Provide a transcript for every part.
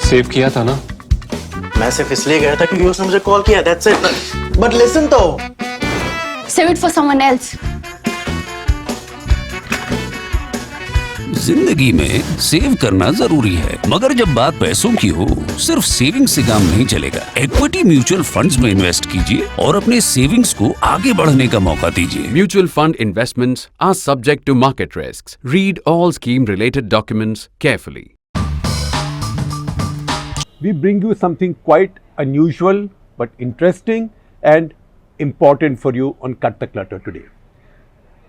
Save किया था ना? मैं सिर्फ इसलिए गया था क्योंकि उसने मुझे कॉल किया, that's it. But listen तो. Save it for someone else. जिंदगी में सेव करना जरूरी है, मगर जब बात पैसों की हो, सिर्फ सेविंग से काम नहीं चलेगा। इक्विटी म्यूचुअल फंड्स में इन्वेस्ट कीजिए और अपने सेविंग्स को आगे बढ़ने का मौका दीजिए। Mutual fund investments are subject to market risks. Read all scheme-related documents carefully. We bring you something quite unusual but interesting and important for you on Cut the Clutter today.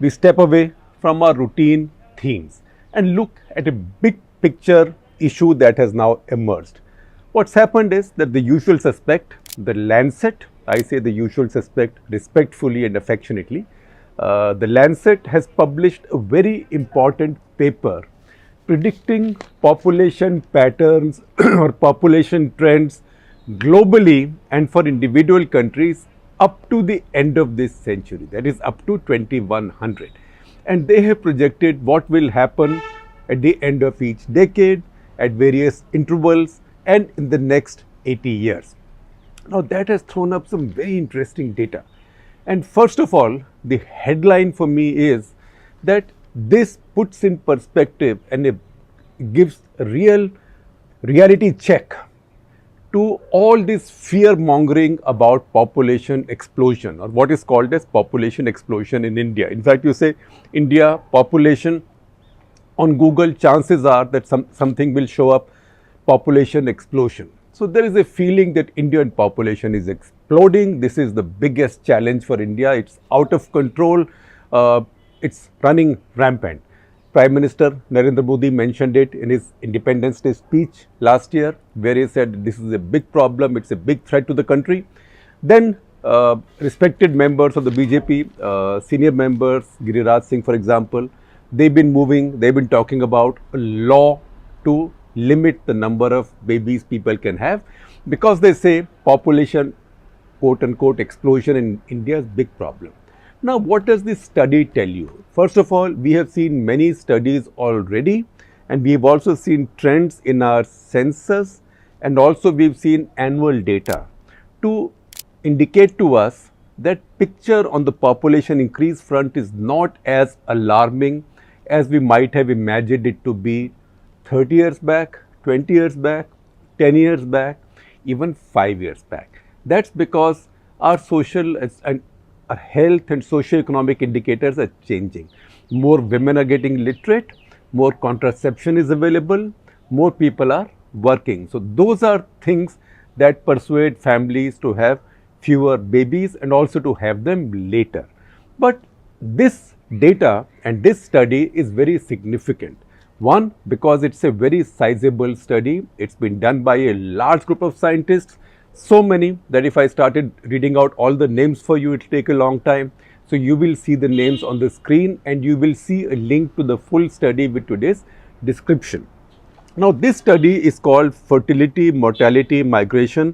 We step away from our routine themes and look at a big picture issue that has now emerged. What's happened is that the usual suspect, the Lancet, I say the usual suspect respectfully and affectionately, the Lancet has published a very important paper predicting population patterns or population trends globally and for individual countries up to the end of this century, that is up to 2100. And they have projected what will happen at the end of each decade, at various intervals, and in the next 80 years. Now that has thrown up some very interesting data. And first of all, the headline for me is that this puts in perspective and it gives a reality check to all this fear mongering about population explosion, or what is called as population explosion in India. In fact, you say India population on Google, chances are that something will show up population explosion. So there is a feeling that Indian population is exploding. This is the biggest challenge for India. It's out of control. It's running rampant. Prime Minister Narendra Modi mentioned it in his Independence Day speech last year, where he said this is a big problem, it's a big threat to the country. Then respected members of the BJP, senior members, Giriraj Singh for example, they've been talking about a law to limit the number of babies people can have, because they say population quote unquote explosion in India is a big problem. Now, what does this study tell you? First of all, we have seen many studies already, and we have also seen trends in our census, and also we have seen annual data to indicate to us that picture on the population increase front is not as alarming as we might have imagined it to be 30 years back, 20 years back, 10 years back, even 5 years back. That's because our social and our health and socio-economic indicators are changing. More women are getting literate, more contraception is available, more people are working. So those are things that persuade families to have fewer babies and also to have them later. But this data and this study is very significant. One, because it's a very sizable study. It's been done by a large group of scientists. So many that if I started reading out all the names for you, it will take a long time. So you will see the names on the screen and you will see a link to the full study with today's description. Now this study is called Fertility, Mortality, Migration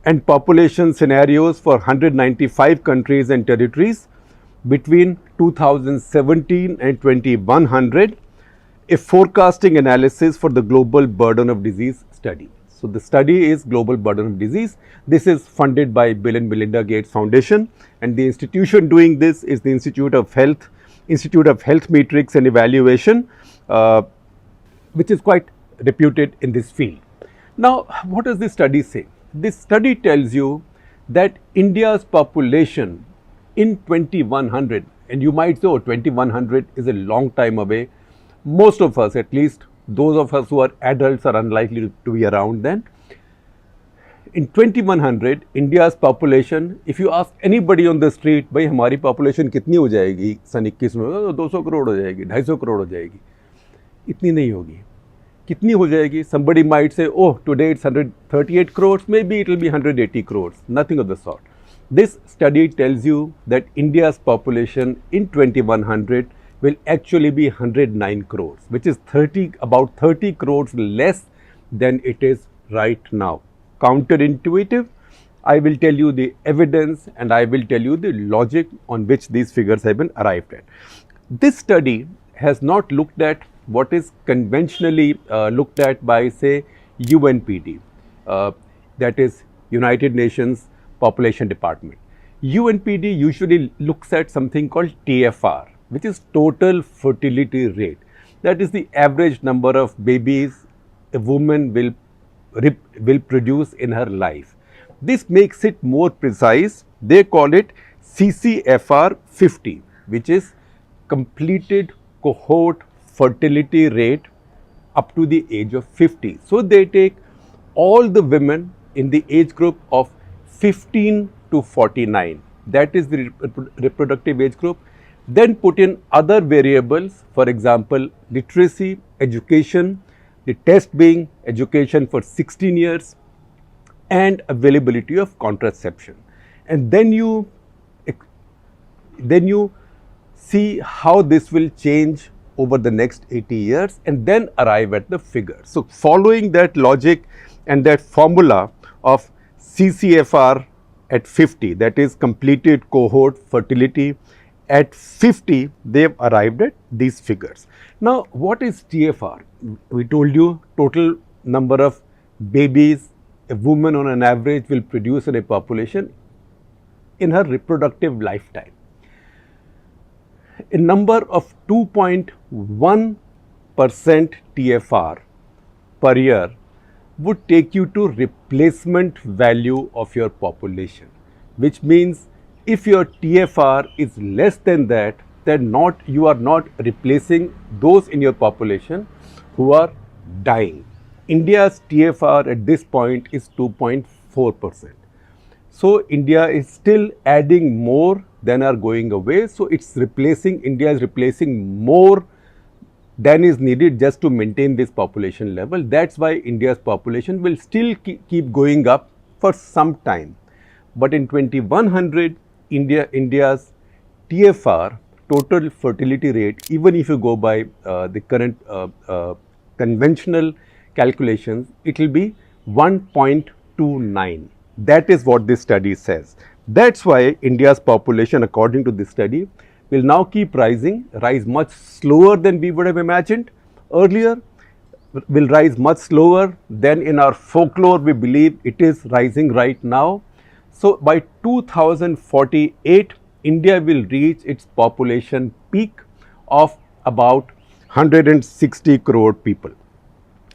and Population Scenarios for 195 countries and territories between 2017 and 2100, a forecasting analysis for the global burden of disease study. So the study is Global Burden of Disease. This is funded by Bill and Melinda Gates Foundation, and the institution doing this is the Institute of Health Metrics and Evaluation, which is quite reputed in this field. Now, what does this study say? This study tells you that India's population in 2100, and you might say, oh, 2100 is a long time away. Most of us, at least those of us who are adults, are unlikely to be around then. In 2100, India's population, if you ask anybody on the street, भाई हमारी population कितनी हो जाएगी सन 21 में, 200 करोड़ हो जाएगी, 250 करोड़ हो जाएगी, इतनी नहीं होगी. कितनी हो जाएगी? Somebody might say, oh, today it's 138 crores, maybe it will be 180 crores, nothing of the sort. This study tells you that India's population in 2100 will actually be 109 crores, which is about 30 crores less than it is right now. Counterintuitive, I will tell you the evidence and I will tell you the logic on which these figures have been arrived at. This study has not looked at what is conventionally looked at by, say, UNPD, that is United Nations Population Department. UNPD usually looks at something called TFR, which is total fertility rate. That is the average number of babies a woman will produce in her life. This makes it more precise. They call it CCFR 50, which is completed cohort fertility rate up to the age of 50. So they take all the women in the age group of 15 to 49. That is the reproductive age group. Then put in other variables, for example, literacy, education, the test being education for 16 years, and availability of contraception. And then you see how this will change over the next 80 years and then arrive at the figure. So following that logic and that formula of CCFR at 50, that is completed cohort fertility at 50, they have arrived at these figures. Now, what is TFR? We told you total number of babies a woman on an average will produce in a population in her reproductive lifetime. A number of 2.1% TFR per year would take you to replacement value of your population, which means if your TFR is less than that, then you are not replacing those in your population who are dying. India's TFR at this point is 2.4%. So India is still adding more than are going away. So India is replacing more than is needed just to maintain this population level. That's why India's population will still keep going up for some time. But in 2100, India's TFR, total fertility rate, even if you go by the current conventional calculations, it will be 1.29. That is what this study says. That's why India's population, according to this study, will now keep rising, rise much slower than we would have imagined earlier, will rise much slower than in our folklore we believe it is rising right now. So by 2048, India will reach its population peak of about 160 crore people.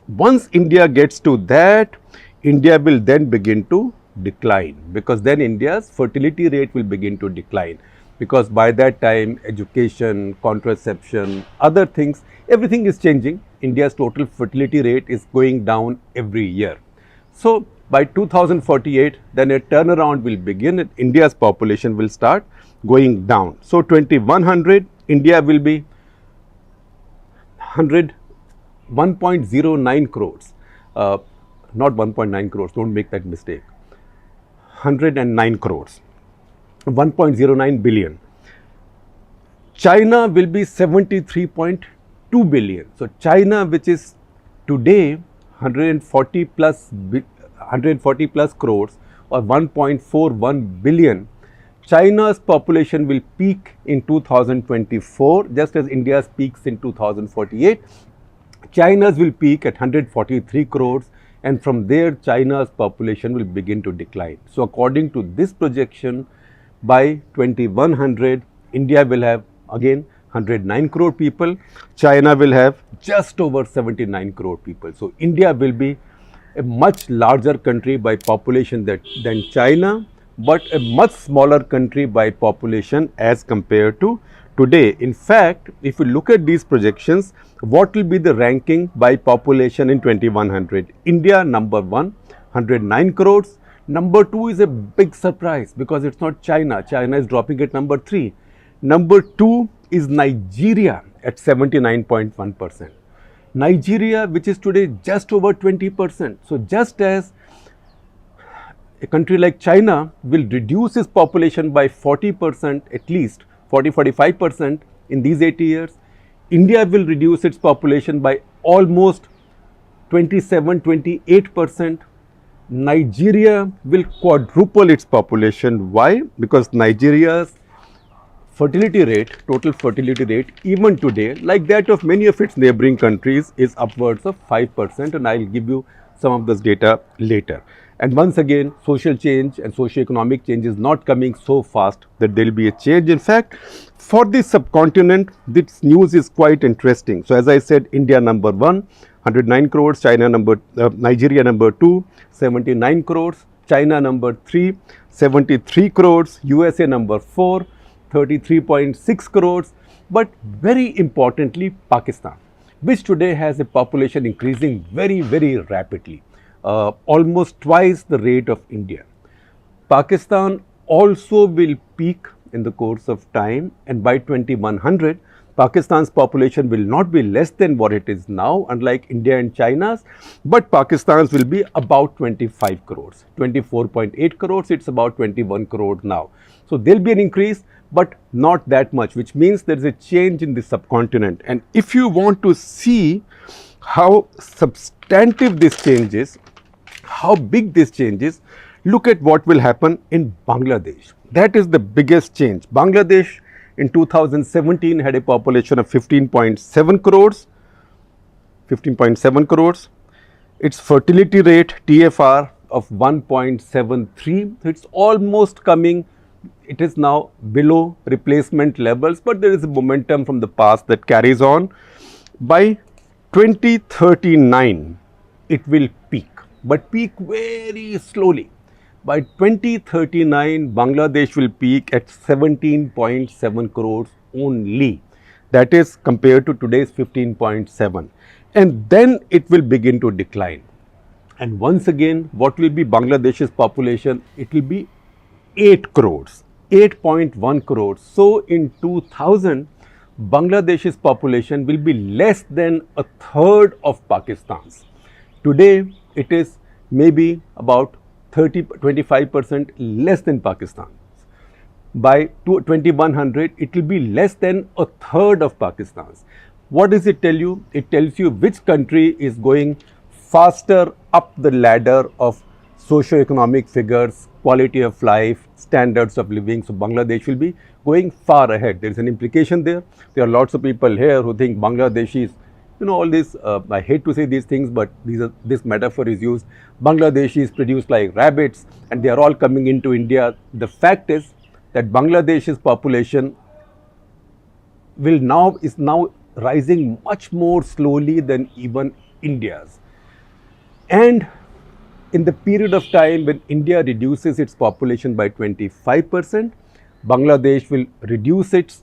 Once India gets to that, India will then begin to decline, because then India's fertility rate will begin to decline, because by that time education, contraception, other things, everything is changing. India's total fertility rate is going down every year. So by 2048, then a turnaround will begin and India's population will start going down. So 2100, India will be 1.09 crores, not 1.9 crores, don't make that mistake, 109 crores, 1.09 billion. China will be 73.2 billion. So China, which is today 140 plus crores or 1.41 billion, China's population will peak in 2024, just as India's peaks in 2048. China's will peak at 143 crores, and from there China's population will begin to decline. So according to this projection, by 2100, India will have again 109 crore people, China will have just over 79 crore people. So India will be a much larger country by population than China, but a much smaller country by population as compared to today. In fact, if you look at these projections, what will be the ranking by population in 2100? India number 1, 109 crores. Number 2 is a big surprise because it's not China. China is dropping at number 3. Number 2 is Nigeria at 79.1%. Nigeria, which is today just over 20%. So just as a country like China will reduce its population by 40%, at least 40-45% in these 80 years, India will reduce its population by almost 27-28%. Nigeria will quadruple its population. Why? Because Nigeria's fertility rate, total fertility rate, even today, like that of many of its neighboring countries, is upwards of 5%, and I'll give you some of this data later. And once again, social change and socio-economic change is not coming so fast that there will be a change. In fact, for the subcontinent, this news is quite interesting. So as I said, India number 1, 109 crores, Nigeria number 2, 79 crores, China number 3, 73 crores, USA number 4, 33.6 crores, but very importantly, Pakistan, which today has a population increasing very, very rapidly, almost twice the rate of India. Pakistan also will peak in the course of time, and by 2100, Pakistan's population will not be less than what it is now, unlike India and China's, but Pakistan's will be about 25 crores, 24.8 crores, it's about 21 crores now. So there will be an increase, but not that much, which means there is a change in the subcontinent. And if you want to see how substantive this change is, how big this change is, look at what will happen in Bangladesh. That is the biggest change. Bangladesh in 2017 had a population of 15.7 crores, 15.7 crores. Its fertility rate, TFR, of 1.73. It's almost coming. It is now below replacement levels, but there is a momentum from the past that carries on. By 2039, it will peak, but peak very slowly. By 2039, Bangladesh will peak at 17.7 crores only. That is compared to today's 15.7. And then it will begin to decline. And once again, what will be Bangladesh's population? It will be 8 crores, 8.1 crores. So in 2000, Bangladesh's population will be less than a third of Pakistan's. Today, it is maybe about 25% less than Pakistan. By 2100, it will be less than a third of Pakistan's. What does it tell you? It tells you which country is going faster up the ladder of socio-economic figures, quality of life, standards of living. So Bangladesh will be going far ahead. There is an implication there. There are lots of people here who think Bangladesh is, all this, I hate to say these things, but this metaphor is used. Bangladesh is produced like rabbits and they are all coming into India. The fact is that Bangladesh's population is now rising much more slowly than even India's. And in the period of time when India reduces its population by 25%, Bangladesh will reduce it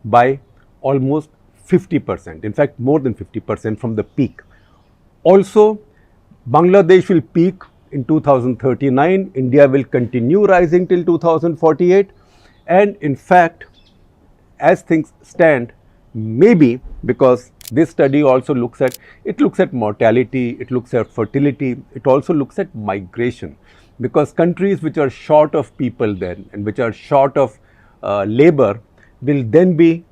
by almost 50%, in fact more than 50% from the peak. Also, Bangladesh will peak in 2039, India will continue rising till 2048, and in fact, as things stand, maybe because this study also looks at mortality, it looks at fertility, it also looks at migration, because countries which are short of people then and which are short of labor will then be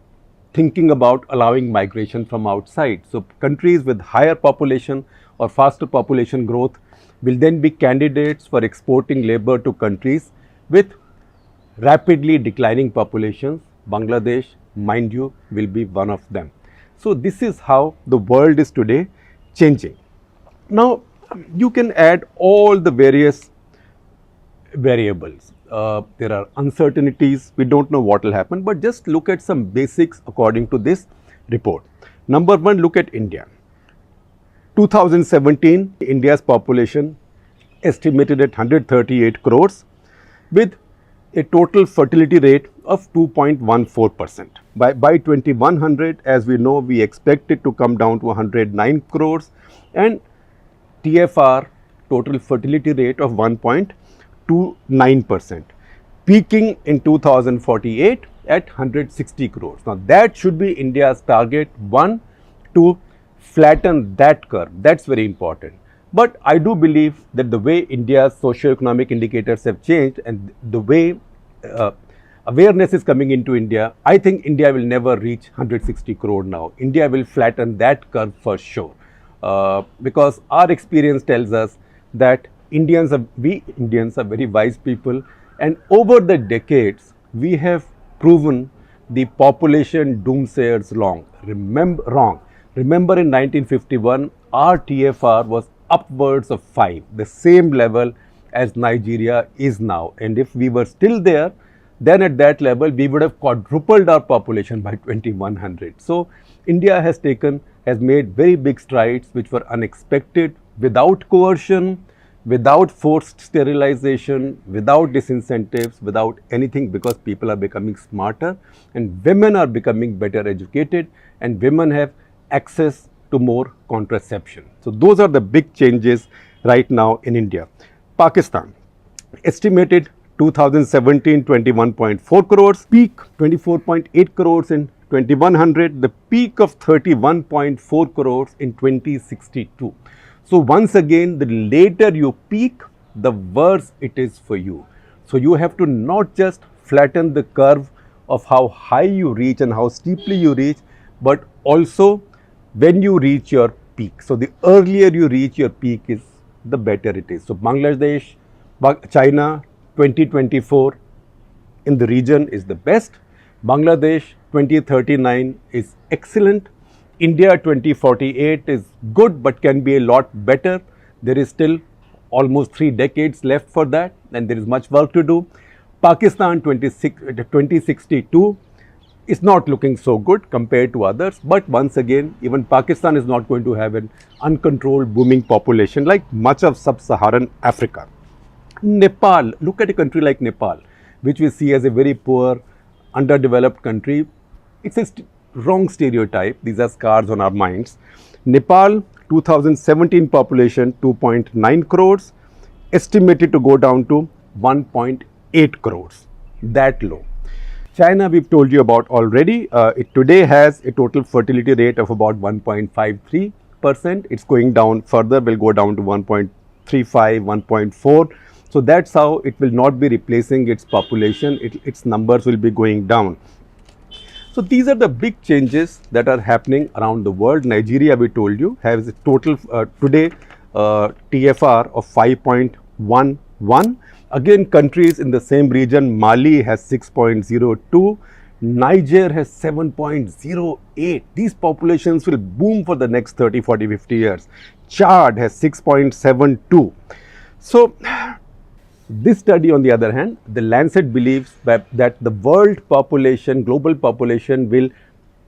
thinking about allowing migration from outside. So countries with higher population or faster population growth will then be candidates for exporting labor to countries with rapidly declining populations. Bangladesh, mind you, will be one of them. So this is how the world is today changing. Now you can add all the various variables. There are uncertainties, we don't know what will happen, but just look at some basics according to this report. Number one, look at India. 2017, India's population estimated at 138 crores with a total fertility rate of 2.14%. By 2100, as we know, we expect it to come down to 109 crores and TFR, total fertility rate of 1.29%, peaking in 2048 at 160 crores. Now that should be India's target, one, to flatten that curve. That's very important. But I do believe that the way India's socio-economic indicators have changed and the way awareness is coming into India, I think India will never reach 160 crore now. India will flatten that curve for sure. Because our experience tells us that we Indians are very wise people, and over the decades we have proven the population doomsayers wrong. Remember in 1951 our TFR was upwards of 5, the same level as Nigeria is now. And if we were still there, then at that level, we would have quadrupled our population by 2100. So India has made very big strides which were unexpected, without coercion, without forced sterilization, without disincentives, without anything, because people are becoming smarter and women are becoming better educated and women have access to more contraception. So those are the big changes right now in India. Pakistan, estimated 2017 21.4 crores, peak 24.8 crores in 2100, the peak of 31.4 crores in 2062. So once again, the later you peak, the worse it is for you. So you have to not just flatten the curve of how high you reach and how steeply you reach, but also when you reach your peak. So the earlier you reach your peak is, the better it is. So Bangladesh, China 2024 in the region is the best. Bangladesh 2039 is excellent. India 2048 is good but can be a lot better. There is still almost 3 decades left for that and there is much work to do. Pakistan 2062 is not looking so good compared to others, but once again, even Pakistan is not going to have an uncontrolled booming population like much of sub-Saharan Africa. Nepal, look at a country like Nepal, which we see as a very poor, underdeveloped country. It's a wrong stereotype. These are scars on our minds. Nepal 2017 population 2.9 crores, estimated to go down to 1.8 crores. That low. China, we've told you about already. It today has a total fertility rate of about 1.53%. It's going down further, will go down to 1.35, 1.4. So that's how it will not be replacing its population. Its numbers will be going down. So these are the big changes that are happening around the world. Nigeria, we told you, has a total today TFR of 5.11. Again, countries in the same region, Mali has 6.02, Niger has 7.08. These populations will boom for the next 30, 40, 50 years. Chad has 6.72. So this study, on the other hand, the Lancet believes that the world population, global population will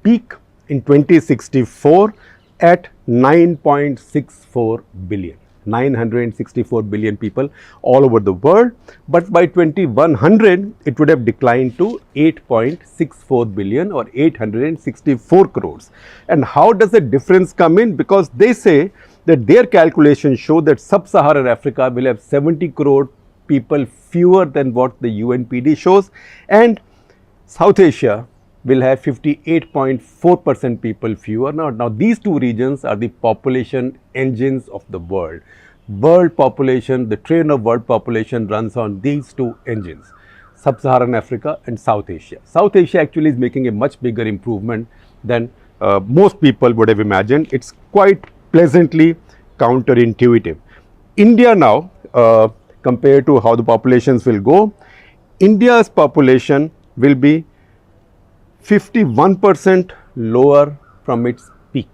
peak in 2064 at 9.64 billion. 964 billion people all over the world, but by 2100 it would have declined to 8.64 billion or 864 crores. And how does the difference come in? Because they say that their calculations show that sub-Saharan Africa will have 70 crore people fewer than what the UNPD shows, and South Asia will have 58.4% people fewer. Now these two regions are the population engines of the world. World population, the train of world population runs on these two engines, Sub-Saharan Africa and South Asia. South Asia actually is making a much bigger improvement than most people would have imagined. It's quite pleasantly counterintuitive. India now, compared to how the populations will go, India's population will be 51% lower from its peak.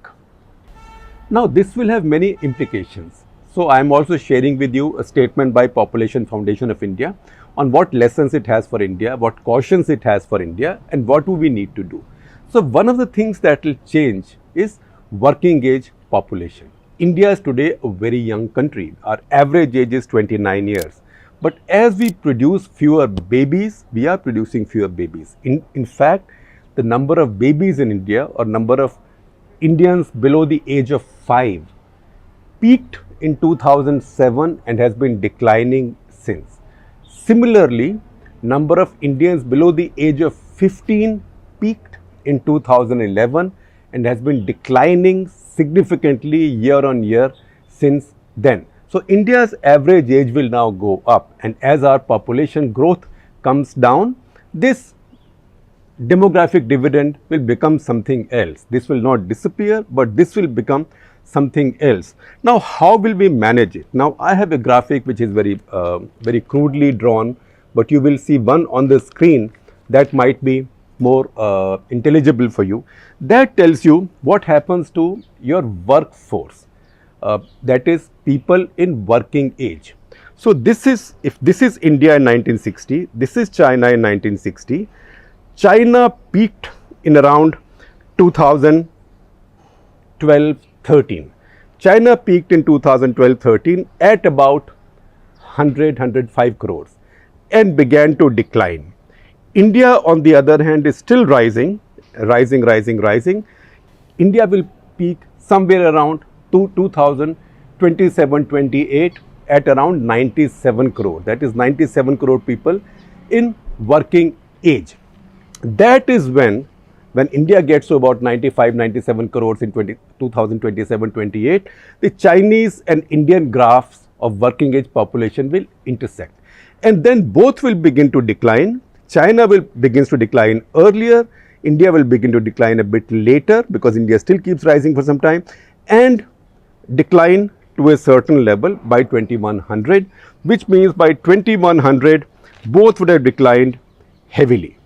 Now this will have many implications. So I am also sharing with you a statement by Population Foundation of India on what lessons it has for India, what cautions it has for India, and what do we need to do. So one of the things that will change is working age population. India is today a very young country. Our average age is 29 years. But as we produce fewer babies, we are producing fewer babies. In fact, the number of babies in India or number of Indians below the age of 5 peaked in 2007 and has been declining since. Similarly, number of Indians below the age of 15 peaked in 2011 and has been declining significantly year on year since then. So India's average age will now go up, and as our population growth comes down, this demographic dividend will become something else. This will not disappear, but this will become something else. Now, how will we manage it? Now, I have a graphic which is very crudely drawn, but you will see one on the screen that might be more intelligible for you. That tells you what happens to your workforce. that is people in working age. So this is, if this is India in 1960, this is China in 1960. China peaked in around 2012-13. China peaked in 2012-13 at about 105 crores and began to decline. India, on the other hand, is still rising. India will peak somewhere around 2027-28 at around 97 crore. That is 97 crore people in working age. That is when India gets to about 95-97 crores in 2027-28, the Chinese and Indian graphs of working age population will intersect. And then both will begin to decline. China will begins to decline earlier. India will begin to decline a bit later because India still keeps rising for some time, and decline to a certain level by 2100, which means by 2100 both would have declined heavily.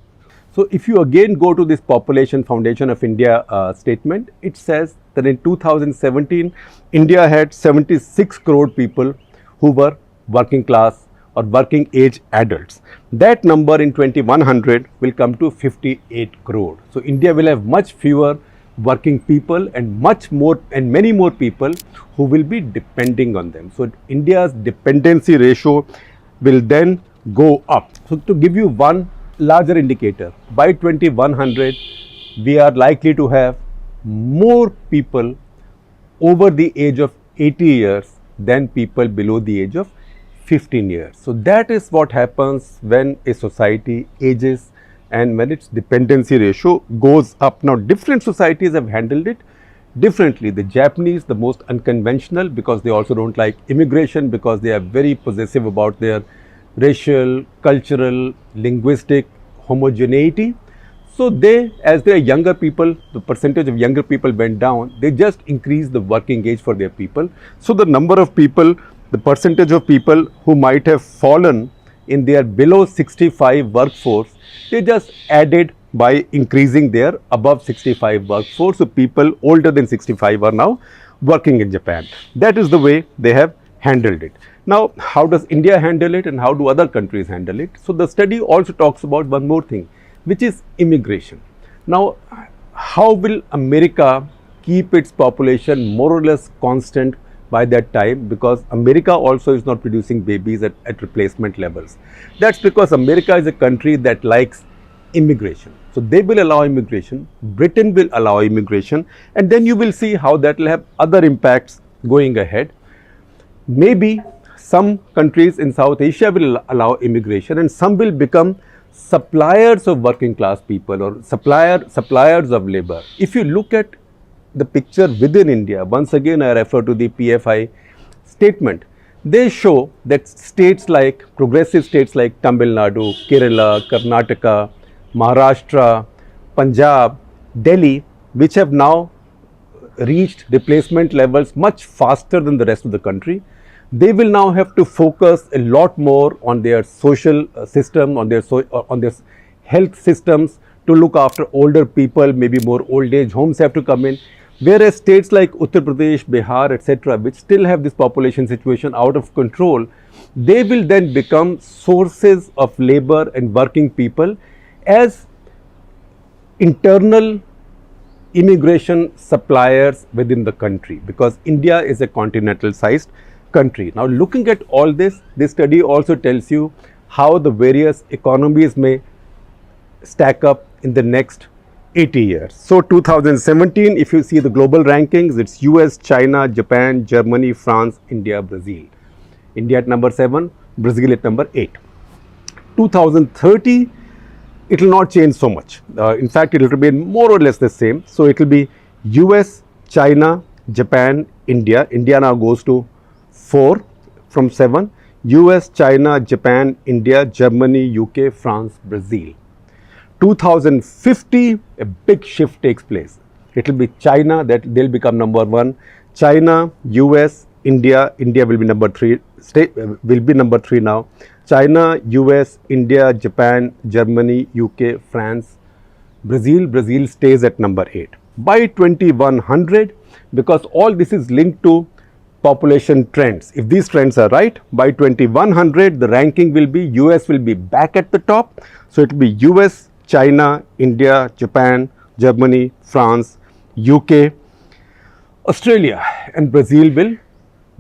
So if you again go to this Population Foundation of India statement, it says that in 2017 India had 76 crore people who were working class or working age adults. That number in 2100 will come to 58 crore. So India will have much fewer working people and many more people who will be depending on them. So India's dependency ratio will then go up. So to give you one larger indicator, by 2100 we are likely to have more people over the age of 80 years than people below the age of 15 years. So that is what happens when a society ages and when its dependency ratio goes up. Now different societies have handled it differently. The Japanese, the most unconventional, because they also don't like immigration, because they are very possessive about their racial, cultural, linguistic homogeneity. So they, as they are younger people, the percentage of younger people went down, they just increased the working age for their people. So the number of people, the percentage of people who might have fallen in their below 65 workforce, they just added by increasing their above 65 workforce. So people older than 65 are now working in Japan. That is the way they have handled it. Now, how does India handle it and how do other countries handle it? So the study also talks about one more thing, which is immigration. Now, how will America keep its population more or less constant by that time? Because America also is not producing babies at replacement levels. That's because America is a country that likes immigration. So they will allow immigration, Britain will allow immigration, and then you will see how that will have other impacts going ahead. Maybe some countries in South Asia will allow immigration and some will become suppliers of working class people or suppliers of labor. If you look at the picture within India, once again I refer to the PFI statement, they show that states like, progressive states like Tamil Nadu, Kerala, Karnataka, Maharashtra, Punjab, Delhi, which have now reached replacement levels much faster than the rest of the country, they will now have to focus a lot more on their social system, on their health systems to look after older people, maybe more old age homes have to come in. Whereas states like Uttar Pradesh, Bihar, etc., which still have this population situation out of control, they will then become sources of labor and working people as internal immigration suppliers within the country, because India is a continental sized country. Now looking at all this, this study also tells you how the various economies may stack up in the next 80 years. So 2017, if you see the global rankings, it's US, China, Japan, Germany, France, India, Brazil. India at number 7, Brazil at number 8. 2030, it will not change so much. In fact, it will remain more or less the same. So it will be US, China, Japan, India. India now goes to 4 from 7. US, China, Japan, India, Germany, UK, France, Brazil. 2050, a big shift takes place. It will be China, that they'll become number 1. China, US, India. India will be number 3. Will be number 3 now. China, US, India, Japan, Germany, UK, France, Brazil. Brazil stays at number 8. By 2100, because all this is linked to population trends. If these trends are right, by 2100, the ranking will be US will be back at the top. So it will be US, China, India, Japan, Germany, France, UK, Australia, and Brazil will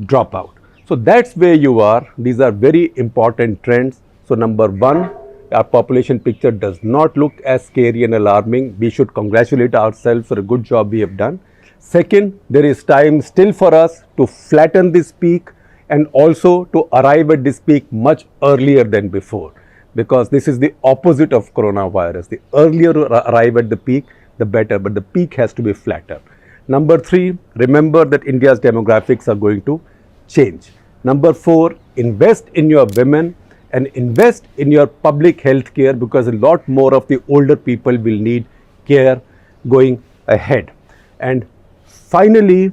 drop out. So that's where you are. These are very important trends. So number one, our population picture does not look as scary and alarming. We should congratulate ourselves for a good job we have done. Second, there is time still for us to flatten this peak and also to arrive at this peak much earlier than before, because this is the opposite of coronavirus. The earlier you arrive at the peak, the better, but the peak has to be flatter. Number three, remember that India's demographics are going to change. Number four, invest in your women and invest in your public health care, because a lot more of the older people will need care going ahead. And finally,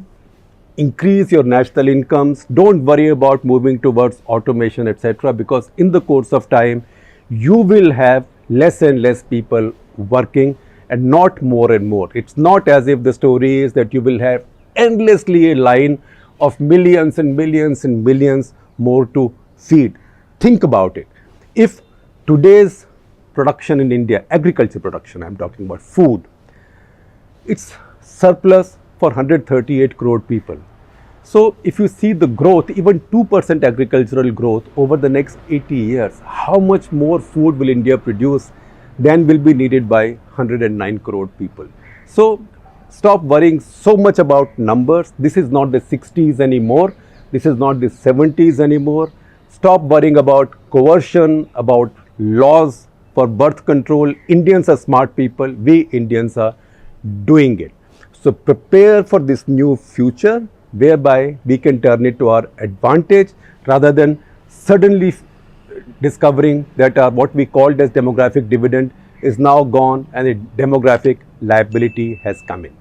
increase your national incomes. Don't worry about moving towards automation, etc., because in the course of time, you will have less and less people working and not more and more. It's not as if the story is that you will have endlessly a line of millions and millions and millions more to feed. Think about it. If today's production in India, agriculture production, I'm talking about food, it's surplus for 138 crore people. So if you see the growth, even 2% agricultural growth over the next 80 years, how much more food will India produce than will be needed by 109 crore people? So stop worrying so much about numbers. This is not the 60s anymore. This is not the 70s anymore. Stop worrying about coercion, about laws for birth control. Indians are smart people. We Indians are doing it. So prepare for this new future whereby we can turn it to our advantage rather than suddenly discovering that what we called as demographic dividend is now gone and a demographic liability has come in.